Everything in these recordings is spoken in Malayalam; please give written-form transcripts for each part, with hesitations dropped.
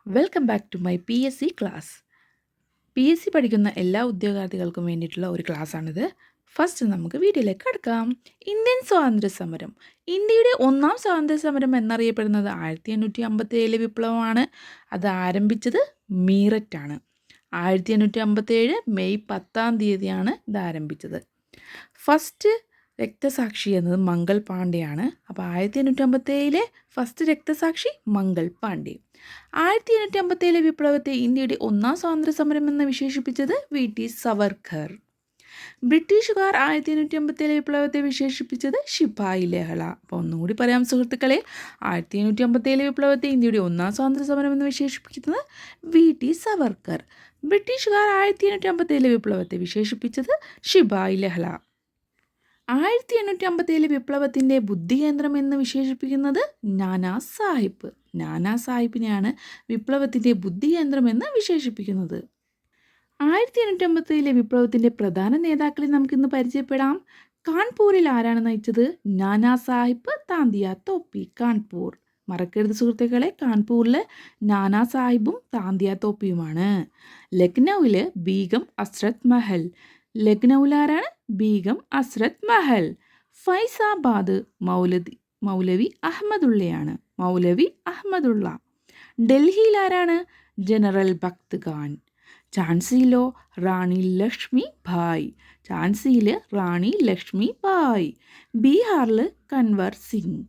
Welcome back to my PSC class. PSC പഠിക്കുന്ന എല്ലാ ഉദ്യോഗാർത്ഥികൾക്കും വേണ്ടിയിട്ടുള്ള ഒരു ക്ലാസ്സാണിത്. ഫസ്റ്റ് നമുക്ക് വീഡിയോയിലേക്ക് കടക്കാം. ഇന്ത്യൻ സ്വാതന്ത്ര്യ സമരം. ഇന്ത്യയുടെ ഒന്നാം സ്വാതന്ത്ര്യ സമരം എന്നറിയപ്പെടുന്നത് 1857 വിപ്ലവമാണ്. അത് ആരംഭിച്ചത് മീററ്റാണ്. 1857 മെയ് 10 ഇത് ആരംഭിച്ചത്. ഫസ്റ്റ് രക്തസാക്ഷി എന്നത് മംഗൾ പാണ്ഡെയാണ്. അപ്പോൾ 1857 ഫസ്റ്റ് രക്തസാക്ഷി മംഗൾ പാണ്ഡെ. 1857 വിപ്ലവത്തെ ഇന്ത്യയുടെ ഒന്നാം സ്വാതന്ത്ര്യ സമരം എന്ന് വിശേഷിപ്പിച്ചത് VT സവർക്കർ. ബ്രിട്ടീഷുകാർ 1857 വിപ്ലവത്തെ വിശേഷിപ്പിച്ചത് ശിപായി ലഹള. അപ്പോൾ ഒന്നുകൂടി പറയാം സുഹൃത്തുക്കളെ, 1857 വിപ്ലവത്തെ ഇന്ത്യയുടെ ഒന്നാം സ്വാതന്ത്ര്യ സമരം എന്ന് വിശേഷിപ്പിക്കുന്നത് VT സവർക്കർ. ബ്രിട്ടീഷുകാർ 1857 വിപ്ലവത്തെ വിശേഷിപ്പിച്ചത് ശിപായി ലഹള. 1857 വിപ്ലവത്തിൻ്റെ ബുദ്ധികേന്ദ്രം എന്ന് വിശേഷിപ്പിക്കുന്നത് നാനാ സാഹിബ്. നാനാ സാഹിബിനെയാണ് വിപ്ലവത്തിൻ്റെ ബുദ്ധികേന്ദ്രം എന്ന് വിശേഷിപ്പിക്കുന്നത്. 1857 വിപ്ലവത്തിൻ്റെ പ്രധാന നേതാക്കളെ നമുക്കിന്ന് പരിചയപ്പെടാം. കാൺപൂരിൽ ആരാണ് നയിച്ചത്? നാനാ സാഹിബ് താന്തിയ തോപ്പി. കാൺപൂർ മറക്കരുത് സുഹൃത്തുക്കളെ, കാൺപൂരിൽ നാനാ സാഹിബും താന്തിയ തോപ്പിയുമാണ്. ലക്നൌവിൽ ബീഗം അസ്രത് മഹൽ. ലക്നൌവിലാരാണ്? ബീഗം അസ്രത് മഹൽ. ഫൈസാബാദ് മൗലവി അഹമ്മദുള്ളയാണ്. മൗലവി അഹമ്മദുള്ള. ഡൽഹിയിൽ ആരാണ്? ജനറൽ ഭക്ത് ഖാൻ. ഝാൻസിയിലോ? റാണി ലക്ഷ്മി ഭായ്. ഝാൻസിയിൽ റാണി ലക്ഷ്മി ഭായ്. ബീഹാറിൽ കൻവർ സിംഗ്.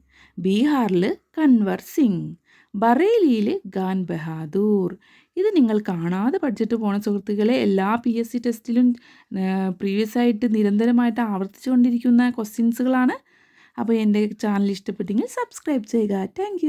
ബീഹാറിൽ കൻവർ സിംഗ്. ബറേലിയിൽ ഖാൻ ബഹാദൂർ. ഇത് നിങ്ങൾ കാണാതെ പഠിച്ചിട്ട് പോണ സുഹൃത്തുക്കളെ, എല്ലാ PSC ടെസ്റ്റിലും പ്രീവിയസ് ആയിട്ട് നിരന്തരമായിട്ട് ആവർത്തിച്ചുകൊണ്ടിരിക്കുന്ന ക്വസ്റ്റ്യൻസുകളാണ്. അപ്പോൾ എൻ്റെ ചാനൽ ഇഷ്ടപ്പെട്ടെങ്കിൽ സബ്സ്ക്രൈബ് ചെയ്യുക. താങ്ക്